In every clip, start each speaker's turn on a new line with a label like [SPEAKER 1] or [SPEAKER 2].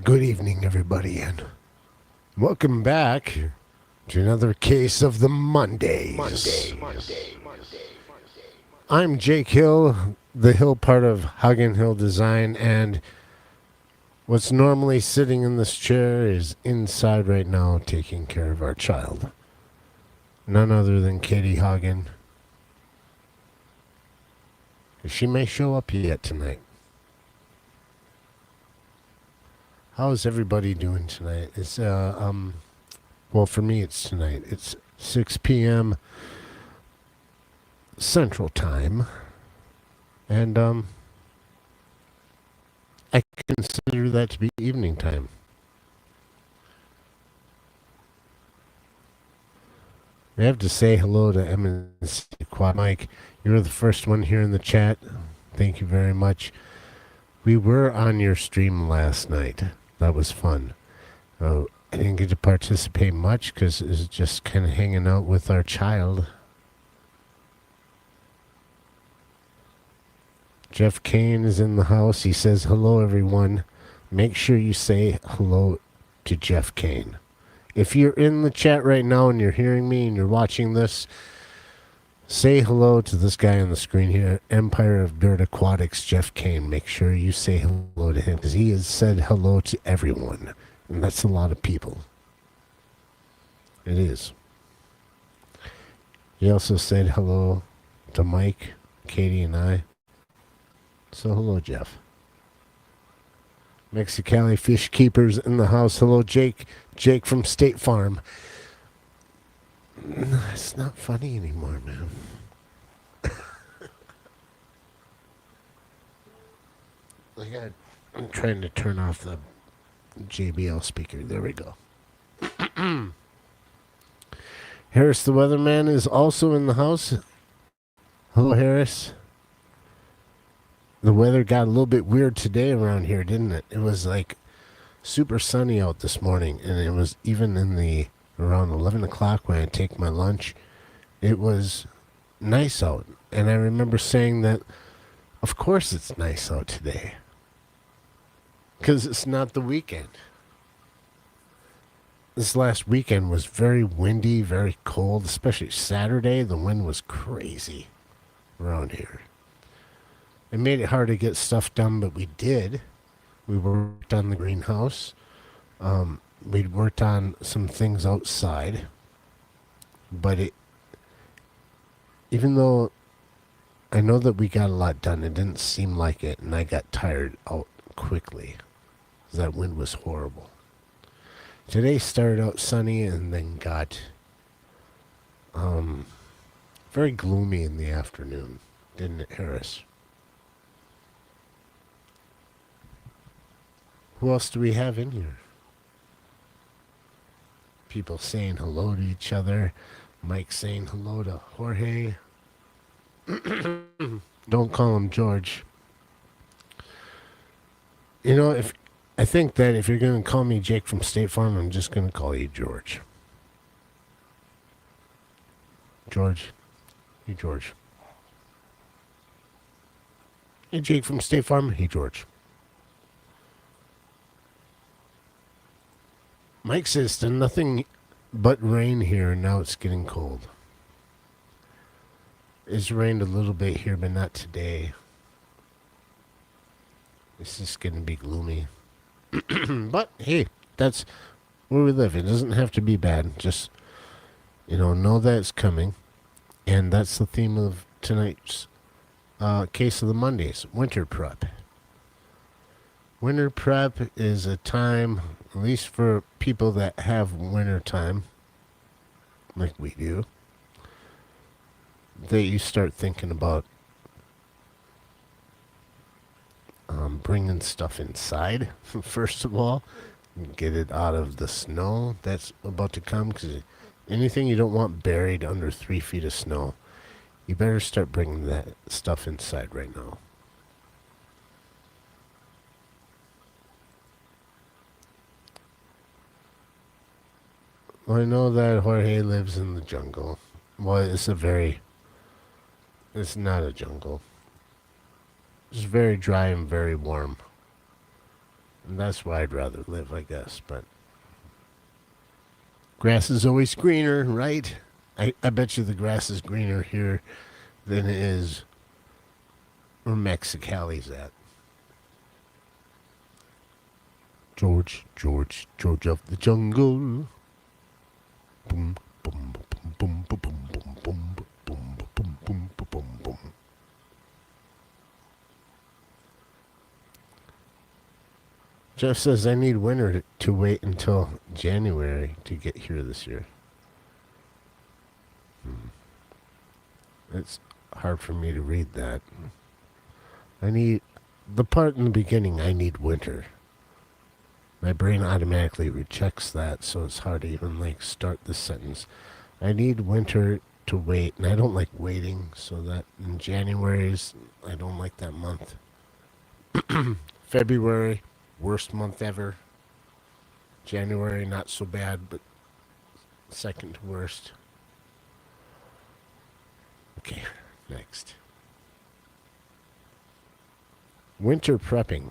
[SPEAKER 1] Good evening, everybody, and welcome back to another case of the Mondays. I'm Jake Hill, the Hill part of Hagen Hill Design, and what's normally sitting in this chair is inside right now taking care of our child. None other than Katie Hagen. She may show up yet tonight. How's everybody doing tonight? It's well, for me it's tonight. It's 6 p.m. Central Time, and I consider that to be evening time. I have to say hello to MNC Quad Mike. You were the first one here in the chat. Thank you very much. We were on your stream last night. That was fun. I didn't get to participate much because it was just kind of hanging out with our child. Jeff Kane is in the house. He says, hello, everyone. Make sure you say hello to Jeff Kane. If you're in the chat right now and you're hearing me and you're watching this, say hello to this guy on the screen here, Empire of Dirt Aquatics, Jeff Kane. Make sure you say hello to him because he has said hello to everyone. And that's a lot of people. It is. He also said hello to Mike, Katie, and I. So hello, Jeff. Mexicali Fish Keepers in the house. Hello, Jake. Jake from State Farm. It's not funny anymore, man. I'm trying to turn off the JBL speaker. There we go. Harris the Weatherman is also in the house. Hello, Harris. The weather got a little bit weird today around here, didn't it? It was like super sunny out this morning, and it was even in the around 11 o'clock when I take my lunch. It was nice out, and I remember saying that, of course it's nice out today, because it's not the weekend. This last weekend was very windy, very cold, especially Saturday. The wind was crazy around here. It made it hard to get stuff done, but we did. We worked on the greenhouse. We'd worked on some things outside. But even though I know that we got a lot done, it didn't seem like it, and I got tired out quickly. That wind was horrible. Today started out sunny and then got very gloomy in the afternoon, didn't it, Harris? Who else do we have in here? People saying hello to each other. Mike saying hello to Jorge. Don't call him George. You know, I think that if you're going to call me Jake from State Farm, I'm just going to call you George. George. Hey, George. Hey, Jake from State Farm. Hey, George. Mike says, there's nothing but rain here, and now it's getting cold. It's rained a little bit here, but not today. It's just going to be gloomy. But, hey, that's where we live. It doesn't have to be bad. Just, know that it's coming. And that's the theme of tonight's Case of the Mondays, winter prep. Winter prep is a time, at least for people that have winter time, like we do, that you start thinking about bringing stuff inside, first of all, get it out of the snow that's about to come, because anything you don't want buried under 3 feet of snow, you better start bringing that stuff inside right now. Well, I know that Jorge lives in the jungle. Well, it's not a jungle. It's very dry and very warm. And that's where I'd rather live, I guess. But grass is always greener, right? I bet you the grass is greener here than it is where Mexicali's at. George, George, George of the jungle. Boom, boom, boom, boom, boom, boom, boom, boom, boom, boom, boom, boom, boom. Jeff says I need winter to wait until January to get here this year. It's hard for me to read that. I need the part in the beginning. I need winter. My brain automatically rejects that, so it's hard to even like start the sentence. I need winter to wait, and I don't like waiting, so that in January's I don't like that month. February, worst month ever. January, not so bad, but second to worst. Okay, next. Winter prepping.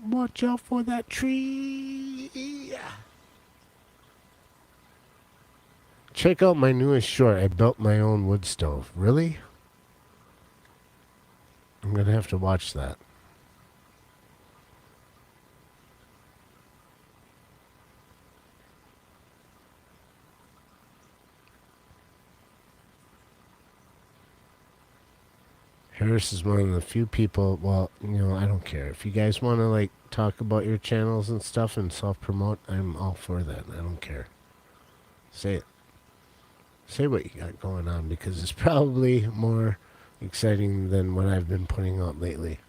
[SPEAKER 1] Watch out for that tree. Check out my newest short. I built my own wood stove. Really? I'm going to have to watch that. Harris is one of the few people, well, I don't care. If you guys want to, like, talk about your channels and stuff and self-promote, I'm all for that. I don't care. Say it. Say what you got going on, because it's probably more exciting than what I've been putting out lately.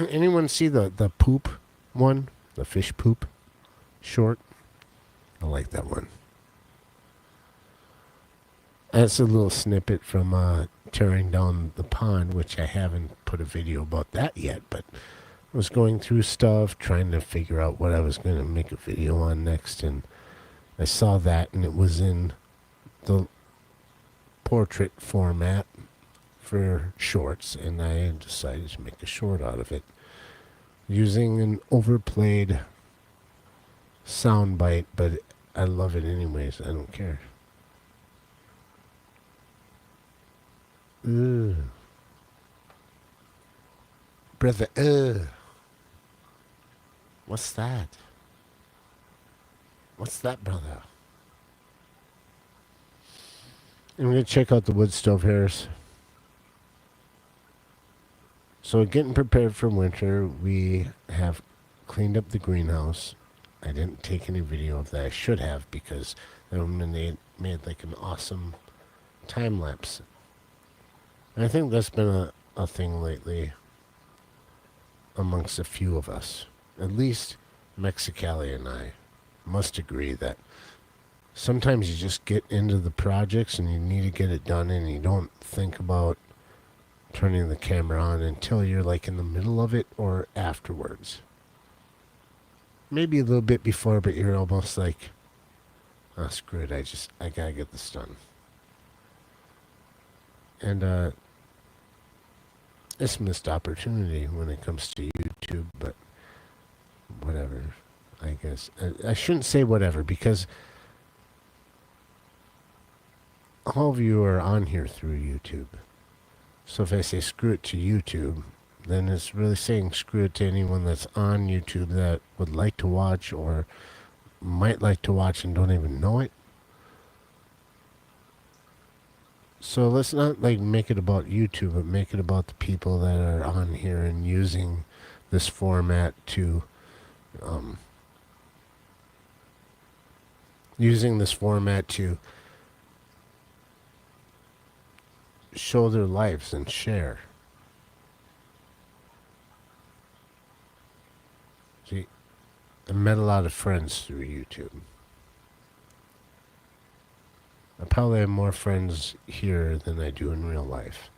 [SPEAKER 1] Anyone see the poop one? The fish poop short? I like that one. That's a little snippet from tearing down the pond, which I haven't put a video about that yet, but I was going through stuff, trying to figure out what I was going to make a video on next, and I saw that, and it was in the portrait format for shorts, and I decided to make a short out of it using an overplayed soundbite, but I love it anyways. I don't care. Ugh. Brother, what's that? What's that, brother? I'm going to check out the wood stove, Harris. So getting prepared for winter, we have cleaned up the greenhouse. I didn't take any video of that. I should have, because then they made like an awesome time lapse. And I think that's been a thing lately amongst a few of us. At least Mexicali and I must agree that sometimes you just get into the projects and you need to get it done, and you don't think about turning the camera on until you're like in the middle of it or afterwards. Maybe a little bit before, but you're almost like, oh, screw it, I gotta get this done. And it's a missed opportunity when it comes to YouTube, but whatever, I guess. I shouldn't say whatever, because all of you are on here through YouTube. So if I say screw it to YouTube, then it's really saying screw it to anyone that's on YouTube that would like to watch or might like to watch and don't even know it. So let's not like make it about YouTube, but make it about the people that are on here and using this format to show their lives and share. See, I met a lot of friends through YouTube. I probably have more friends here than I do in real life.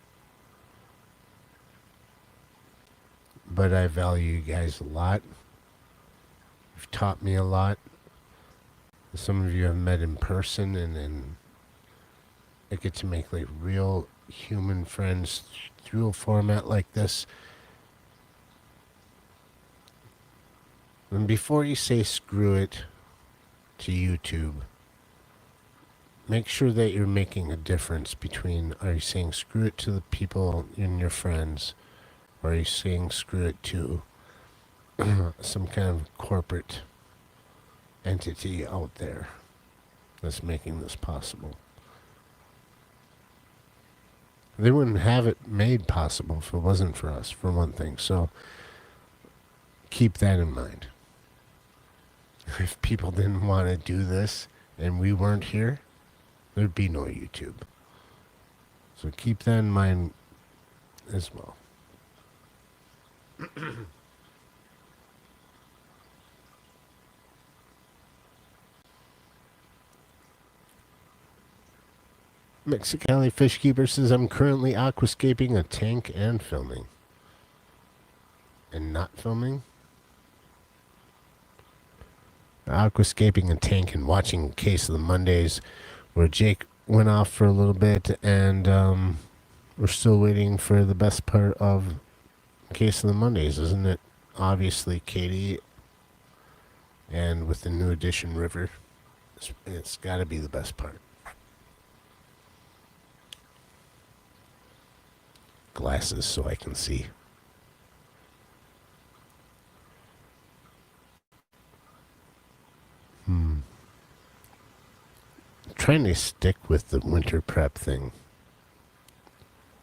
[SPEAKER 1] But I value you guys a lot. You've taught me a lot. Some of you I've met in person, and I get to make like real human friends through a format like this. And before you say screw it to YouTube, make sure that you're making a difference between, are you saying screw it to the people and your friends, or are you saying screw it to some kind of corporate entity out there that's making this possible? They wouldn't have it made possible if it wasn't for us, for one thing. So keep that in mind. If people didn't want to do this and we weren't here, there'd be no YouTube. So keep that in mind as well. Mexicali Fishkeeper says, I'm currently aquascaping a tank and filming. And not filming? Aquascaping a tank and watching Case of the Mondays, where Jake went off for a little bit, and we're still waiting for the best part of Case of the Mondays, isn't it? Obviously, Katie, and with the new edition, River. It's got to be the best part. Glasses so I can see. Trying to stick with the winter prep thing.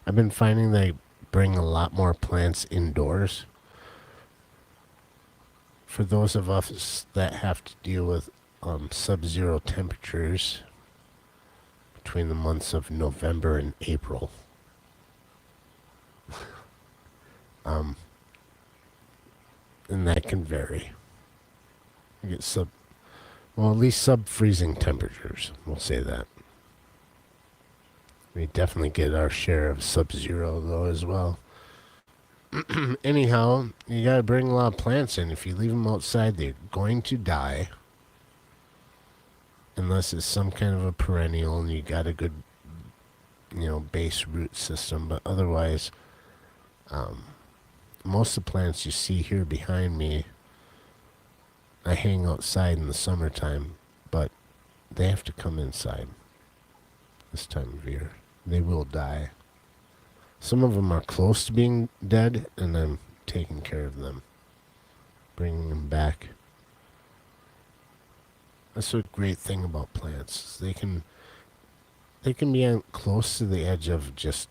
[SPEAKER 1] I've been finding that I bring a lot more plants indoors. For those of us that have to deal with sub-zero temperatures between the months of November and April, and that can vary. You get at least sub-freezing temperatures. We'll say that. We definitely get our share of sub-zero though as well. Anyhow, you gotta bring a lot of plants in. If you leave them outside, they're going to die. Unless it's some kind of a perennial and you got a good, base root system. But otherwise, most of the plants you see here behind me, I hang outside in the summertime, but they have to come inside this time of year. They will die. Some of them are close to being dead, and I'm taking care of them, bringing them back. That's a great thing about plants. They can be close to the edge of just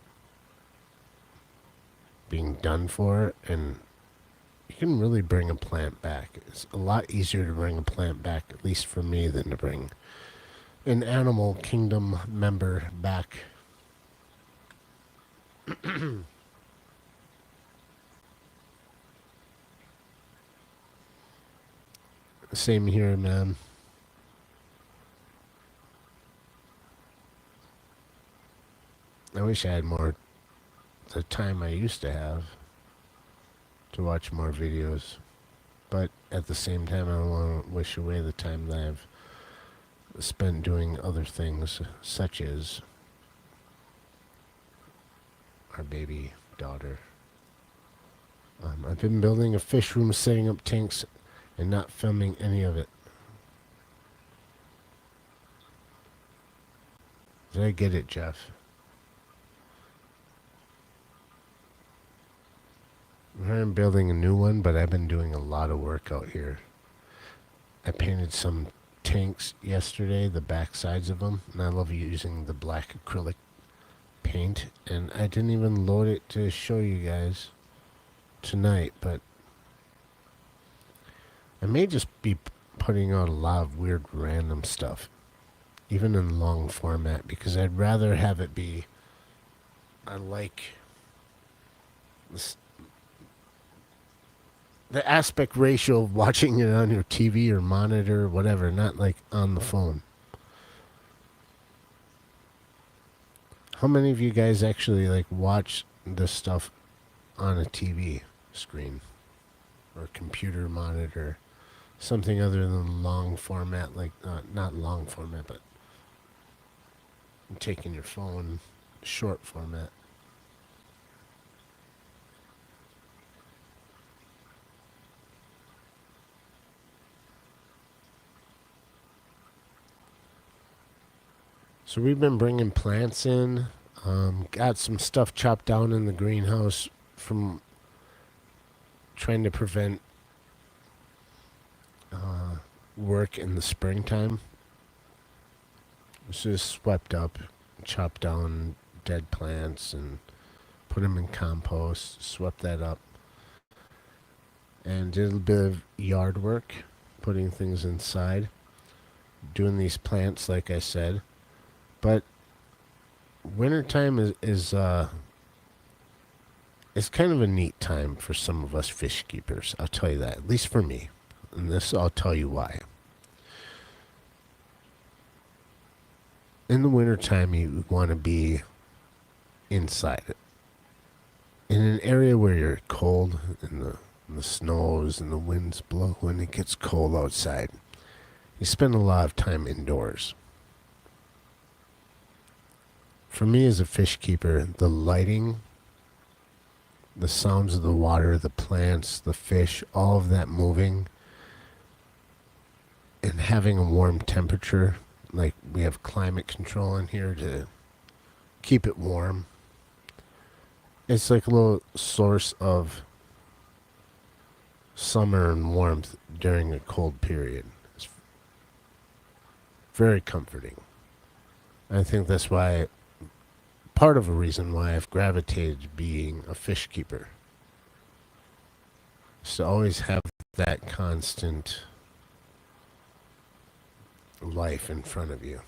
[SPEAKER 1] being done for, and you can really bring a plant back. It's a lot easier to bring a plant back, at least for me, than to bring an animal kingdom member back. Same here, man. I wish I had more the time I used to have to watch more videos. But at the same time, I don't want to wish away the time that I've spent doing other things, such as our baby daughter. I've been building a fish room, setting up tanks, and not filming any of it. Did I get it, Jeff? I'm building a new one, but I've been doing a lot of work out here. I painted some tanks yesterday, the back sides of them, and I love using the black acrylic paint, and I didn't even load it to show you guys tonight, but I may just be putting out a lot of weird random stuff, even in long format, because I'd rather have it be, I like this, the aspect ratio of watching it on your TV or monitor or whatever, not like on the phone. How many of you guys actually like watch this stuff on a TV screen or computer monitor, something other than long format, like not long format, but taking your phone, short format? So we've been bringing plants in. Got some stuff chopped down in the greenhouse from trying to prevent work in the springtime. So just swept up, chopped down dead plants and put them in compost, swept that up, and did a bit of yard work, putting things inside, doing these plants like I said. But wintertime is kind of a neat time for some of us fish keepers. I'll tell you that, at least for me. And this I'll tell you why. In the wintertime, you want to be inside it. In an area where you're cold and the snows and the winds blow and it gets cold outside, you spend a lot of time indoors. For me as a fish keeper, the lighting, the sounds of the water, the plants, the fish, all of that moving, and having a warm temperature, like we have climate control in here to keep it warm. It's like a little source of summer and warmth during a cold period. It's very comforting. I think that's why, part of a reason why I've gravitated to being a fish keeper. Is to always have that constant life in front of you.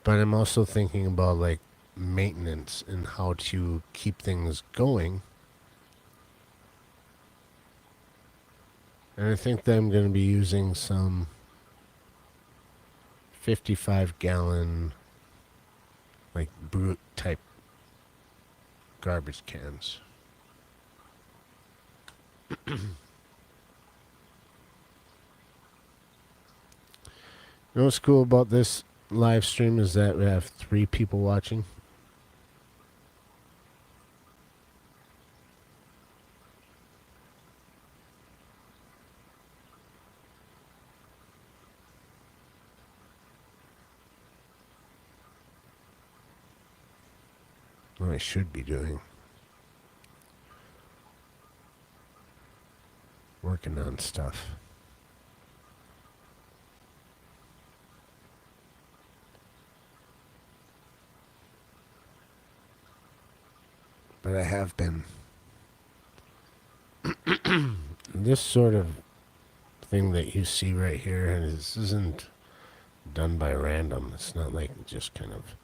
[SPEAKER 1] But I'm also thinking about like maintenance and how to keep things going. And I think that I'm going to be using some 55-gallon like brute type garbage cans. You know what's cool about this live stream is that we have 3 people watching. What I should be doing. Working on stuff. But I have been. This sort of thing that you see right here, this isn't done by random. It's not like just kind of,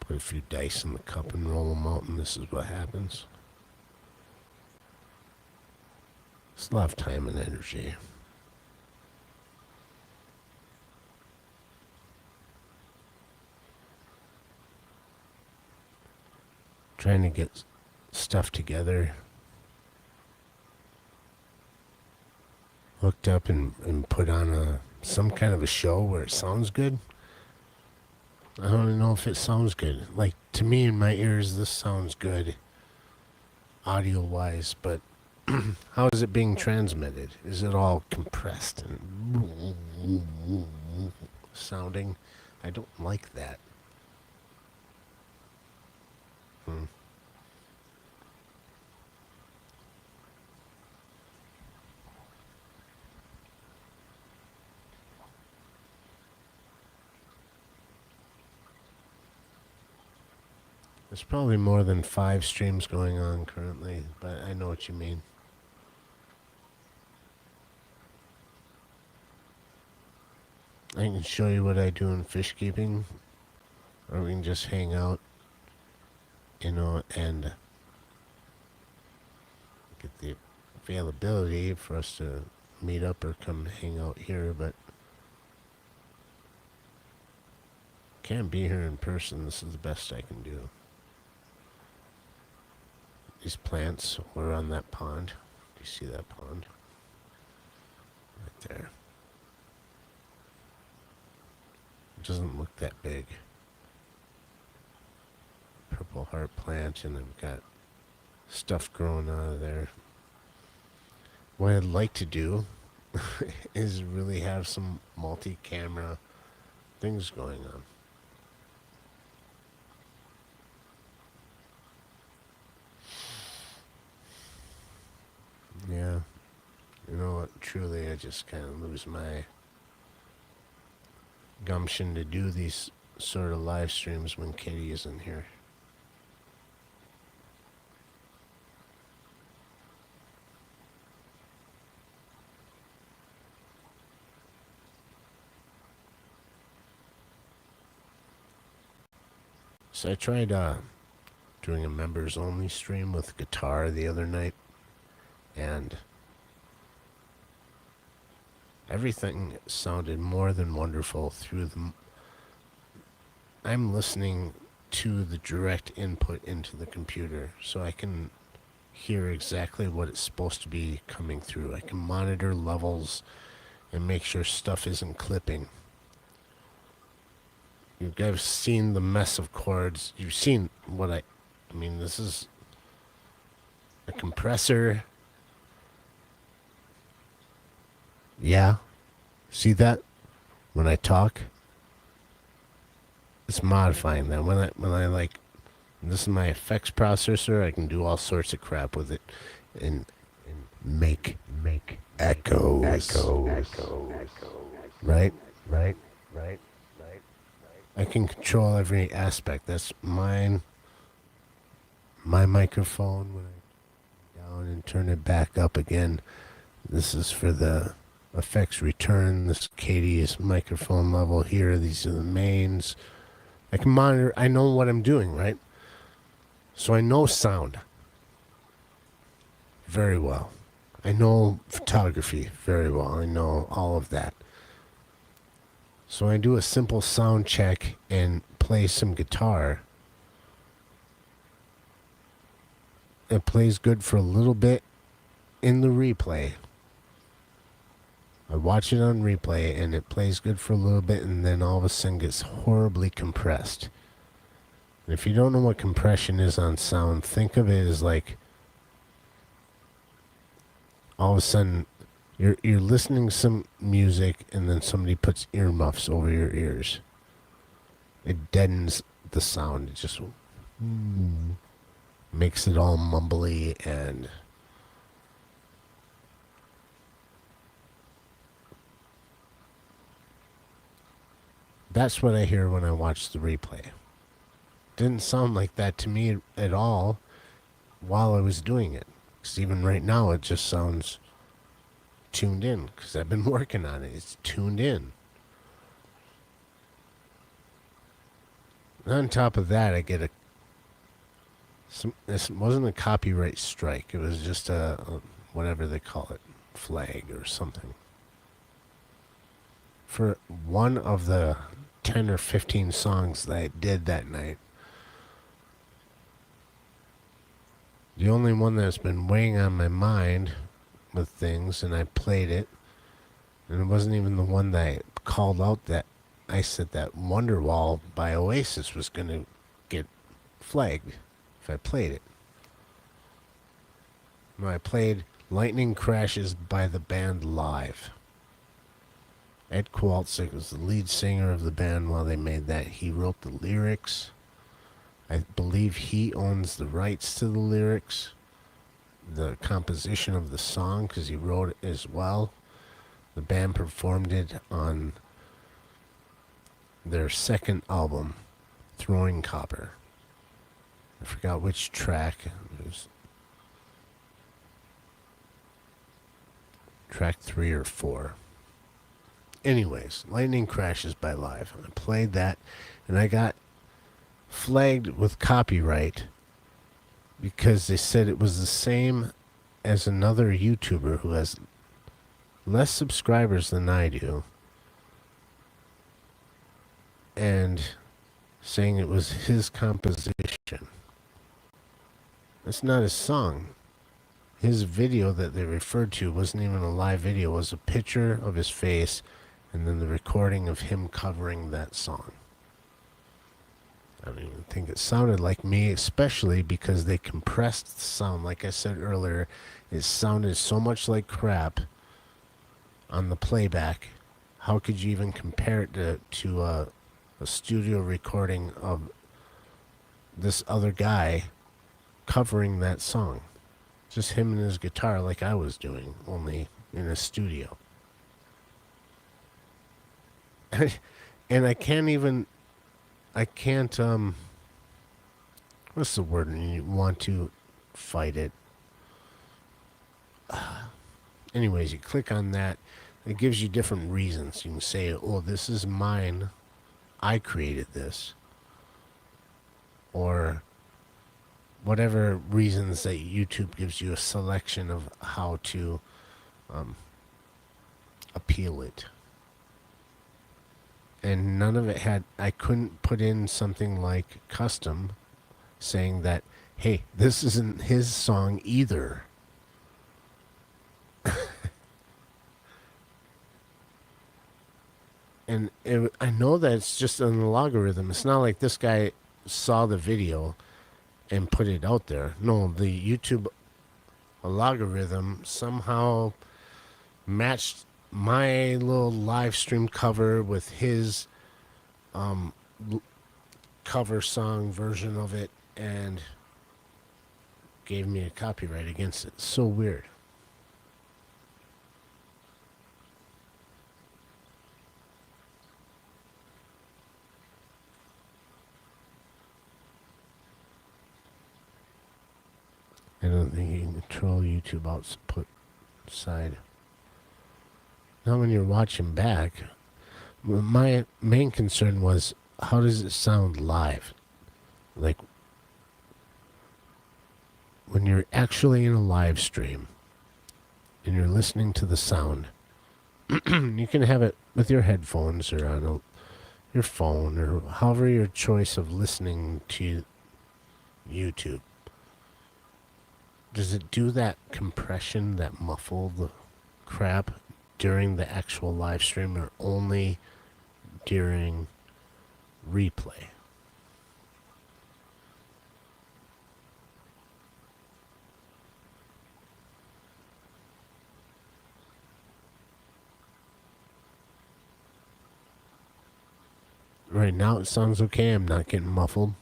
[SPEAKER 1] put a few dice in the cup and roll them out and this is what happens. It's a lot of time and energy. Trying to get stuff together, hooked up and put on some kind of a show where it sounds good. I don't even know if it sounds good. Like, to me, in my ears, this sounds good audio-wise, but how is it being transmitted? Is it all compressed and sounding? I don't like that. There's probably more than 5 streams going on currently, but I know what you mean. I can show you what I do in fish keeping, or we can just hang out, and get the availability for us to meet up or come hang out here, but can't be here in person. This is the best I can do. These plants were on that pond. Do you see that pond? Right there. It doesn't look that big. Purple heart plant, and I've got stuff growing out of there. What I'd like to do is really have some multi-camera things going on. Yeah. You know what? Truly, I just kind of lose my gumption to do these sort of live streams when Katie isn't here. So I tried doing a members only stream with guitar the other night, and everything sounded more than wonderful through the. I'm listening to the direct input into the computer, so I can hear exactly what it's supposed to be coming through. I can monitor levels and make sure stuff isn't clipping. You guys have seen the mess of chords. You've seen what I mean, this is a compressor. Yeah. See that? When I talk, it's modifying that. When I like, this is my effects processor. I can do all sorts of crap with it, and make echoes. Right. I can control every aspect. That's mine. My microphone. When I down and turn it back up again. This is for the effects return. This Katie's microphone level here. These are the mains. I can monitor. I know what I'm doing, right? So I know sound very well. I know photography very well. I know all of that. So I do a simple sound check and play some guitar. It plays good for a little bit in the replay. I watch it on replay and it plays good for a little bit, and then all of a sudden gets horribly compressed. And if you don't know what compression is on sound, think of it as like all of a sudden you're listening to some music and then somebody puts earmuffs over your ears. It deadens the sound. It just makes it all mumbly, and that's what I hear when I watch the replay. Didn't sound like that to me at all while I was doing it. Because even right now, it just sounds tuned in. Because I've been working on it. It's tuned in. And on top of that, I get this wasn't a copyright strike. It was just a whatever they call it, flag or something. For one of the 10 or 15 songs that I did that night, the only one that's been weighing on my mind with things, and I played it, and it wasn't even the one that I called out that I said that Wonderwall by Oasis was going to get flagged if I played it. No, I played Lightning Crashes by the band live. Ed Kowalczyk was the lead singer of the band while they made that. He wrote the lyrics. I believe he owns the rights to the lyrics, the composition of the song, because he wrote it as well. The band performed it on their second album, Throwing Copper. I forgot which track. It was track 3 or 4. Anyways, Lightning Crashes by Live. I played that, and I got flagged with copyright because they said it was the same as another YouTuber who has less subscribers than I do, and saying it was his composition. It's not his song. His video that they referred to wasn't even a live video. It was a picture of his face and then the recording of him covering that song. I don't even think it sounded like me, especially because they compressed the sound. Like I said earlier, it sounded so much like crap on the playback. How could you even compare it to a studio recording of this other guy covering that song? Just him and his guitar, like I was doing, only in a studio. And I can't, what's the word when you want to fight it? Anyways, you click on that, it gives you different reasons. You can say, oh, this is mine, I created this. Or whatever reasons that YouTube gives you a selection of how to appeal it. And none of it had, I couldn't put in something like custom saying that, hey, this isn't his song either. And I know that it's just an algorithm. It's not like this guy saw the video and put it out there. No, the YouTube algorithm somehow matched my little live stream cover with his cover song version of it and gave me a copyright against it. So weird. I don't think you can control YouTube outside. Now when you're watching back, my main concern was, how does it sound live? Like, when you're actually in a live stream and you're listening to the sound, you can have it with your headphones or on your phone or however your choice of listening to YouTube. Does it do that compression, that muffled crap during the actual live stream or only during replay? Right now it sounds okay. I'm not getting muffled.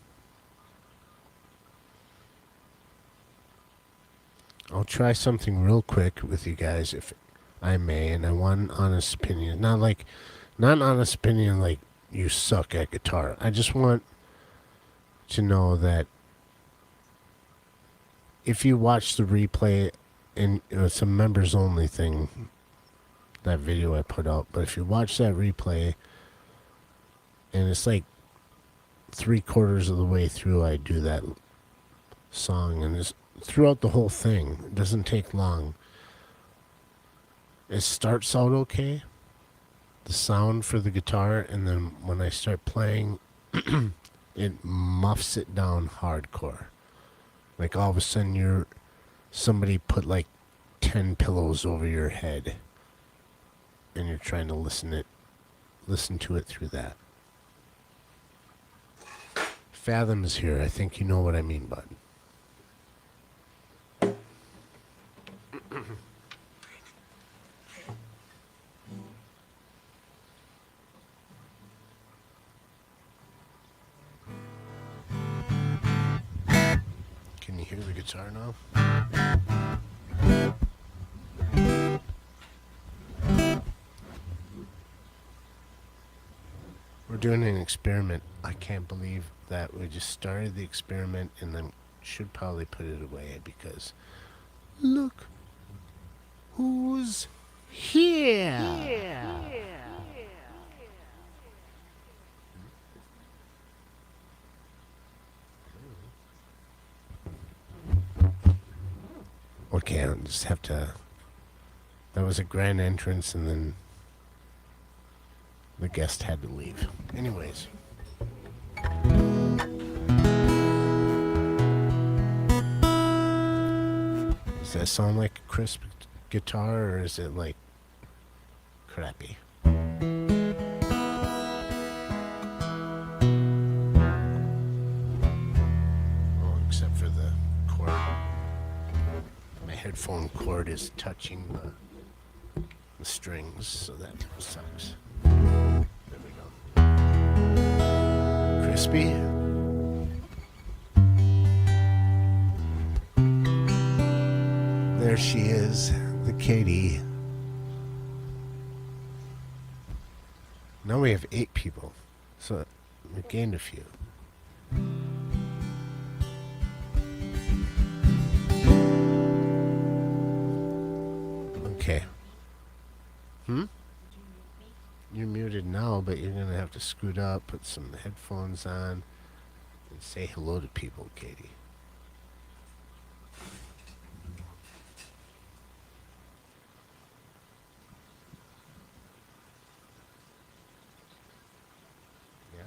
[SPEAKER 1] I'll try something real quick with you guys if I may, and I want an honest opinion. Not an honest opinion like you suck at guitar. I just want to know that if you watch the replay, and it's a members only thing, that video I put out, but if you watch that replay and it's like 3/4 of the way through I do that song, and it's throughout the whole thing, it doesn't take long. It starts out okay, the sound for the guitar, and then when I start playing, it muffs it down hardcore. Like all of a sudden somebody put like 10 pillows over your head and you're trying to listen to it through that. Fathom is here. I think you know what I mean, bud. Can you hear the guitar now? We're doing an experiment. I can't believe that we just started the experiment and then should probably put it away because look who's here. Okay, I'll just have to. That was a grand entrance, and then the guest had to leave. Anyways. Does that sound like a crisp guitar, or is it like crappy? headphone cord is touching the strings, so that sucks. There we go. Crispy. There she is, the Katie. Now we have 8 people, so we gained a few. Okay. You're muted now, but you're gonna have to scoot up, put some headphones on, and say hello to people, Katie. Yeah?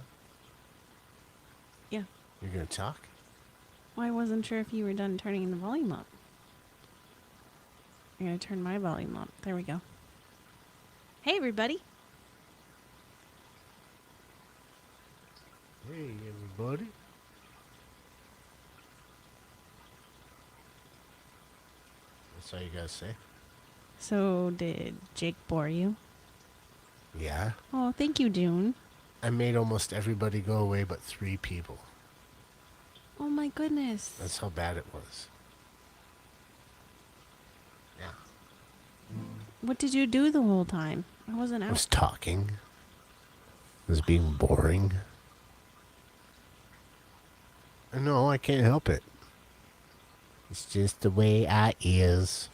[SPEAKER 2] Yeah.
[SPEAKER 1] You're gonna talk?
[SPEAKER 2] Well, I wasn't sure if you were done turning the volume up. I'm going to turn my volume up. There we go. Hey, everybody.
[SPEAKER 1] Hey, everybody. That's all you gotta say?
[SPEAKER 2] So, did Jake bore you?
[SPEAKER 1] Yeah.
[SPEAKER 2] Oh, thank you, June.
[SPEAKER 1] I made almost everybody go away but 3 people.
[SPEAKER 2] Oh, my goodness.
[SPEAKER 1] That's how bad it was. Yeah.
[SPEAKER 2] What did you do the whole time? I wasn't
[SPEAKER 1] I
[SPEAKER 2] out.
[SPEAKER 1] was talking. I was being boring. No, I can't help it. It's just the way I is.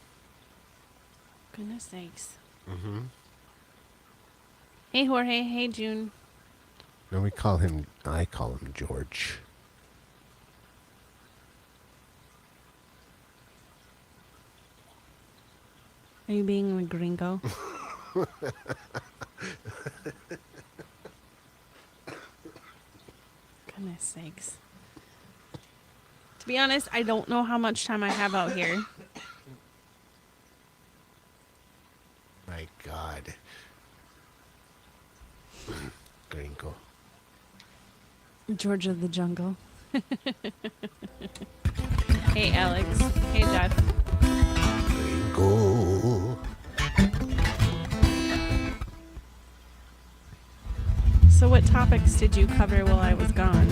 [SPEAKER 2] Goodness sakes.
[SPEAKER 1] Mm-hmm.
[SPEAKER 2] Hey, Jorge. Hey, June.
[SPEAKER 1] No, I call him George.
[SPEAKER 2] Are you being a gringo? Goodness sakes. To be honest, I don't know how much time I have out here.
[SPEAKER 1] My God. Gringo.
[SPEAKER 2] George of the Jungle. Hey, Alex. Hey, Jeff.
[SPEAKER 1] Gringo.
[SPEAKER 2] So what topics did you cover while I was gone?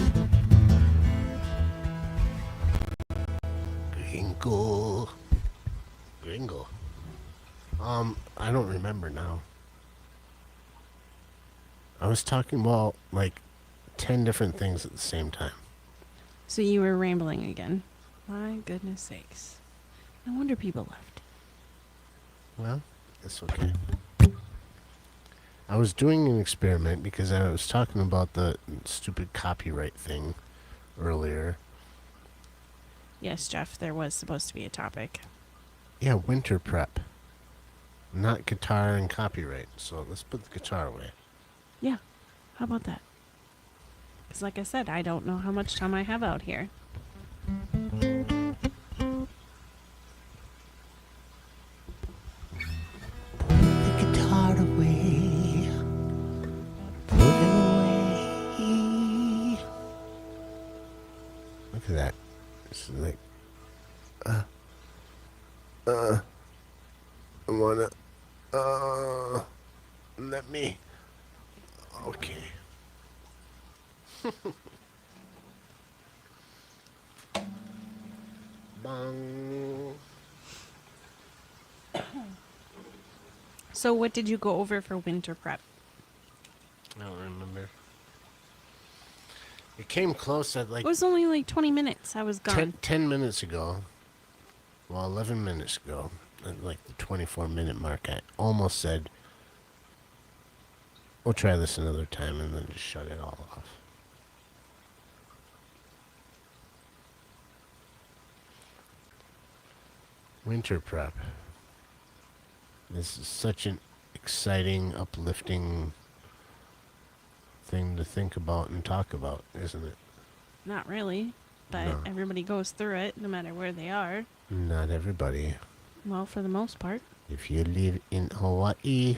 [SPEAKER 1] Gringo. Gringo. I don't remember now. I was talking about like 10 different things at the same time.
[SPEAKER 2] So you were rambling again. My goodness sakes. No wonder people left.
[SPEAKER 1] Well, that's okay. I was doing an experiment because I was talking about the stupid copyright thing earlier.
[SPEAKER 2] Yes, Jeff, there was supposed to be a topic.
[SPEAKER 1] Yeah, winter prep. Not guitar and copyright. So let's put the guitar away.
[SPEAKER 2] Yeah, how about that? Because like I said, I don't know how much time I have out here.
[SPEAKER 1] The guitar away. Put it away. Look at that. It's like, I wanna, let me, okay. Bong.
[SPEAKER 2] So what did you go over for winter prep?
[SPEAKER 1] I don't remember. It came close at like
[SPEAKER 2] It was only like 20 minutes. I was gone.
[SPEAKER 1] 10 minutes ago. Well, 11 minutes ago. At like the 24-minute mark, I almost said, we'll try this another time, and then just shut it all off. Winter prep. This is such an exciting, uplifting thing to think about and talk about, isn't it?
[SPEAKER 2] Not really, but
[SPEAKER 1] No.
[SPEAKER 2] everybody goes through it no matter where they are.
[SPEAKER 1] Not everybody.
[SPEAKER 2] Well, for the most part.
[SPEAKER 1] If you live in Hawaii,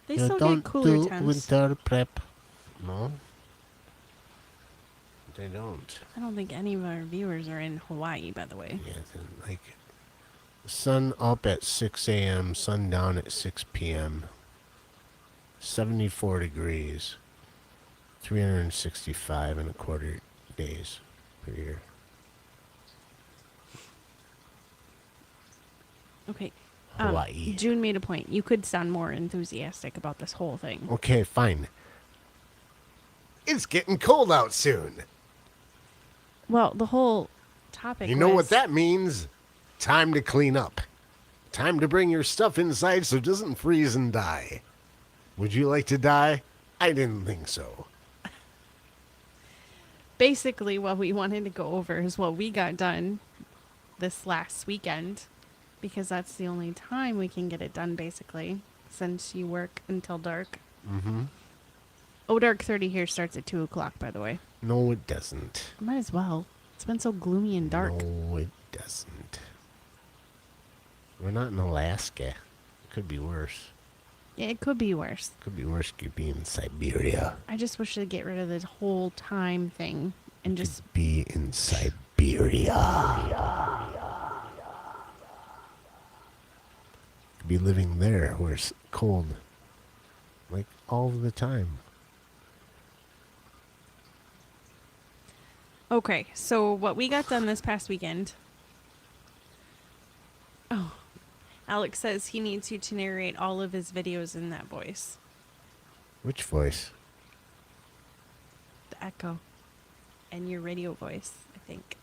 [SPEAKER 2] They
[SPEAKER 1] you
[SPEAKER 2] still
[SPEAKER 1] don't
[SPEAKER 2] get cooler
[SPEAKER 1] do
[SPEAKER 2] temps.
[SPEAKER 1] winter prep. No? They don't.
[SPEAKER 2] I don't think any of our viewers are in Hawaii, by the way.
[SPEAKER 1] Yeah, then, like, Sun up at 6 a.m., sun down at 6 p.m. 74 degrees. 365 and a quarter days per year.
[SPEAKER 2] Okay.
[SPEAKER 1] Hawaii.
[SPEAKER 2] June made a point. You could sound more enthusiastic about this whole thing.
[SPEAKER 1] Okay, fine. It's getting cold out soon.
[SPEAKER 2] Well, the whole topic
[SPEAKER 1] You know
[SPEAKER 2] was,
[SPEAKER 1] what that means? Time to clean up. Time to bring your stuff inside so it doesn't freeze and die. Would you like to die? I didn't think so.
[SPEAKER 2] basically what we wanted to go over is what we got done this last weekend, because that's the only time we can get it done, basically, since you work until dark.
[SPEAKER 1] Mm-hmm.
[SPEAKER 2] Oh, Dark 30 here starts at 2 o'clock, by the way.
[SPEAKER 1] No, it doesn't.
[SPEAKER 2] Might as well. It's been so gloomy and dark.
[SPEAKER 1] No, it doesn't. We're not in Alaska. Could be worse.
[SPEAKER 2] Yeah, it could be worse.
[SPEAKER 1] Could be worse. Could be in Siberia.
[SPEAKER 2] I just wish they'd get rid of this whole time thing and just...
[SPEAKER 1] Could be in Siberia. Could be living there where it's cold. Like all the time.
[SPEAKER 2] Okay, so what we got done this past weekend... Oh, Alex says he needs you to narrate all of his videos in that voice.
[SPEAKER 1] Which voice?
[SPEAKER 2] The echo. And your radio voice, I think.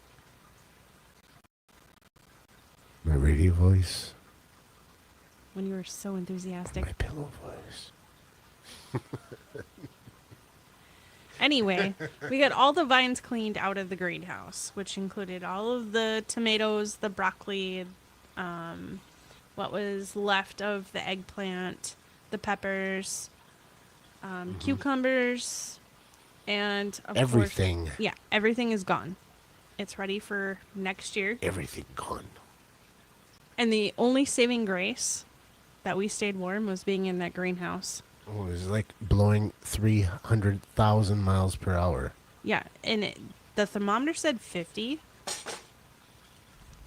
[SPEAKER 1] My radio voice?
[SPEAKER 2] When you were so enthusiastic.
[SPEAKER 1] My pillow voice?
[SPEAKER 2] Anyway, we got all the vines cleaned out of the greenhouse, which included all of the tomatoes, the broccoli, what was left of the eggplant, the peppers, cucumbers, and of
[SPEAKER 1] Everything.
[SPEAKER 2] course, yeah, everything is gone. It's ready for next year.
[SPEAKER 1] Everything gone.
[SPEAKER 2] And the only saving grace that we stayed warm was being in that greenhouse.
[SPEAKER 1] Oh, it was like blowing 300,000 miles per hour.
[SPEAKER 2] Yeah, and the thermometer said 50.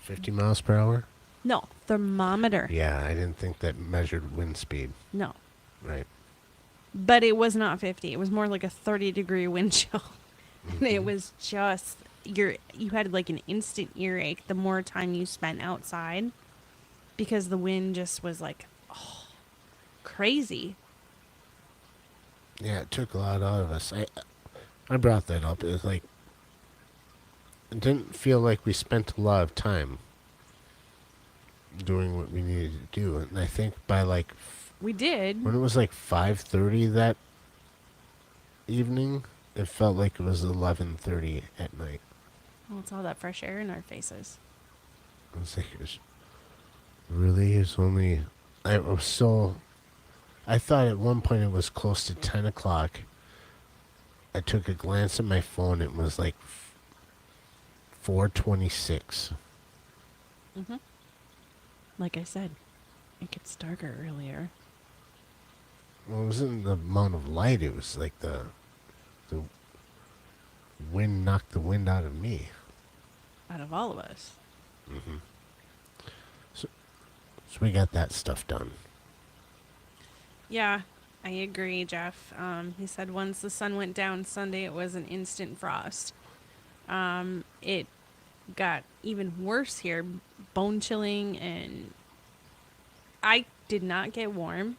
[SPEAKER 1] 50 miles per hour?
[SPEAKER 2] No, thermometer.
[SPEAKER 1] Yeah, I didn't think that measured wind speed.
[SPEAKER 2] No.
[SPEAKER 1] Right.
[SPEAKER 2] But it was not 50. It was more like a 30-degree wind chill. And it was just you had like an instant earache the more time you spent outside, because the wind just was like crazy.
[SPEAKER 1] Yeah, it took a lot out of us. I brought that up. It was like, it didn't feel like we spent a lot of time doing what we needed to do. And I think by like,
[SPEAKER 2] We did.
[SPEAKER 1] when it was like 5:30 that evening, it felt like it was 11:30 at night.
[SPEAKER 2] Well, it's all that fresh air in our faces.
[SPEAKER 1] I was like, it's only, I thought at one point it was close to 10 o'clock. I took a glance at my phone. It was like 4:26.
[SPEAKER 2] Like I said, it gets darker earlier.
[SPEAKER 1] Well, it wasn't the amount of light. It was like the wind knocked the wind out of me.
[SPEAKER 2] Out of all of us.
[SPEAKER 1] So we got that stuff done.
[SPEAKER 2] Yeah, I agree, Jeff. He said once the sun went down Sunday, it was an instant frost. It got even worse here, bone chilling, and I did not get warm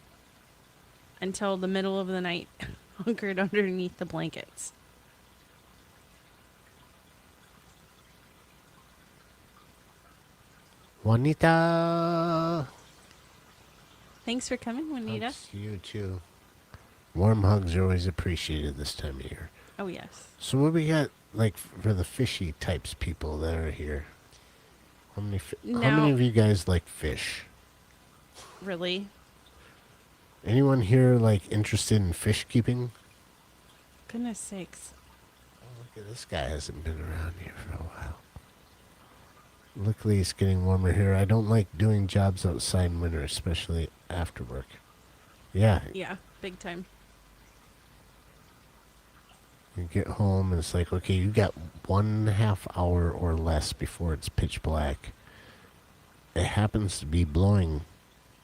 [SPEAKER 2] until the middle of the night, hunkered underneath the blankets.
[SPEAKER 1] Juanita!
[SPEAKER 2] Thanks for coming, Juanita.
[SPEAKER 1] Hugs to you too. Warm hugs are always appreciated this time of year.
[SPEAKER 2] Oh, yes.
[SPEAKER 1] So what we got, like, for the fishy types people that are here? How many
[SPEAKER 2] Now-
[SPEAKER 1] of you guys like fish?
[SPEAKER 2] Really?
[SPEAKER 1] Anyone here, like, interested in fish keeping?
[SPEAKER 2] Goodness sakes.
[SPEAKER 1] Oh, look at this guy. Hasn't been around here for a while. Luckily, it's getting warmer here. I don't like doing jobs outside in winter, especially after work. Yeah,
[SPEAKER 2] Yeah, big time.
[SPEAKER 1] you get home and it's like, okay, you got 1.5 hour or less before it's pitch black. it happens to be blowing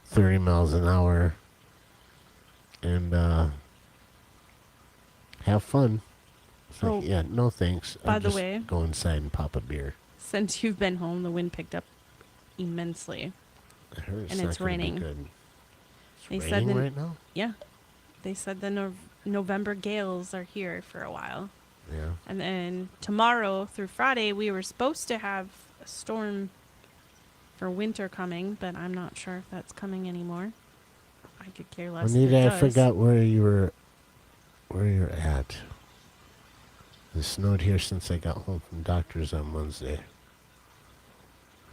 [SPEAKER 1] 30 miles an hour, and have fun. It's
[SPEAKER 2] Oh,
[SPEAKER 1] like, yeah, no thanks.
[SPEAKER 2] by
[SPEAKER 1] I'll
[SPEAKER 2] the
[SPEAKER 1] just
[SPEAKER 2] way-
[SPEAKER 1] go inside and pop a beer.
[SPEAKER 2] Since you've been home, the wind picked up immensely.
[SPEAKER 1] I heard it's
[SPEAKER 2] And
[SPEAKER 1] not
[SPEAKER 2] it's
[SPEAKER 1] gonna be
[SPEAKER 2] raining.
[SPEAKER 1] good. It's
[SPEAKER 2] They said
[SPEAKER 1] raining
[SPEAKER 2] the-
[SPEAKER 1] right now?
[SPEAKER 2] Yeah. They said the November gales are here for a while.
[SPEAKER 1] Yeah.
[SPEAKER 2] And then tomorrow through Friday, we were supposed to have a storm for winter coming, but I'm not sure if that's coming anymore. I could care less. if it
[SPEAKER 1] Juanita, I
[SPEAKER 2] does.
[SPEAKER 1] forgot where you're at. It snowed here since I got home from doctor's on Wednesday.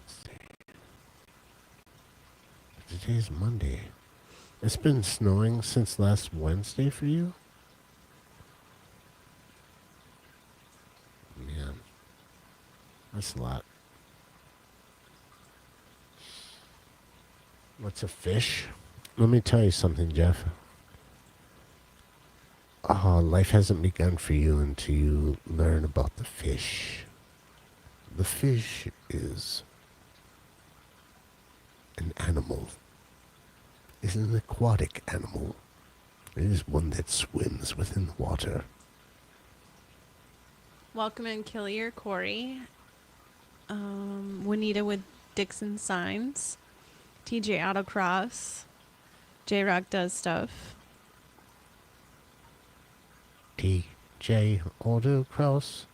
[SPEAKER 1] Let's see. Today's Monday. It's been snowing since last Wednesday for you? Man. That's a lot. What's a fish? Let me tell you something, Jeff. Life hasn't begun for you until you learn about the fish. The fish is an animal. It's an aquatic animal. It is one that swims within the water.
[SPEAKER 2] Welcome in Killier, Corey. Juanita with Dixon Signs. TJ Autocross. J Rock does stuff.
[SPEAKER 1] TJ Autocross,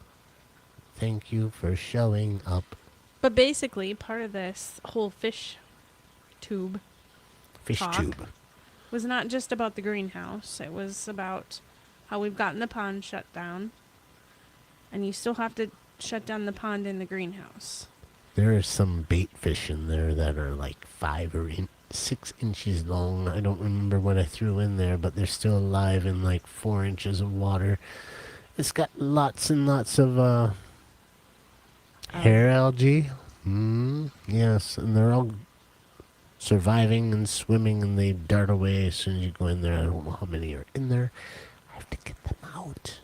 [SPEAKER 1] thank you for showing up.
[SPEAKER 2] But basically, part of this whole fish tube
[SPEAKER 1] Fish
[SPEAKER 2] Talk.
[SPEAKER 1] tube.
[SPEAKER 2] was not just about the greenhouse. It was about how we've gotten the pond shut down. And you still have to shut down the pond in the greenhouse.
[SPEAKER 1] There are some bait fish in there that are like 6 inches long. I don't remember what I threw in there, but they're still alive in like 4 inches of water. It's got lots and lots of hair algae. Yes, and they're all surviving and swimming, and they dart away as soon as you go in there. I don't know how many are in there. I have to get them out.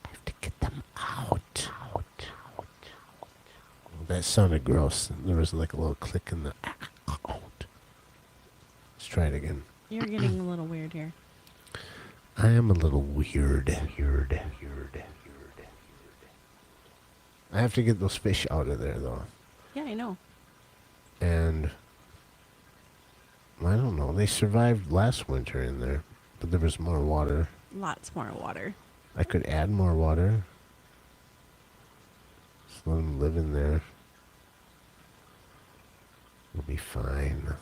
[SPEAKER 1] I have to get them out. That sounded gross. There was like a little click in the out. Let's try it again.
[SPEAKER 2] You're getting a little weird here.
[SPEAKER 1] I am a little weird. I have to get those fish out of there, though.
[SPEAKER 2] Yeah, I know.
[SPEAKER 1] And I don't know. They survived last winter in there, but there was more water.
[SPEAKER 2] Lots more water.
[SPEAKER 1] I could add more water. Just let them live in there. We'll be fine.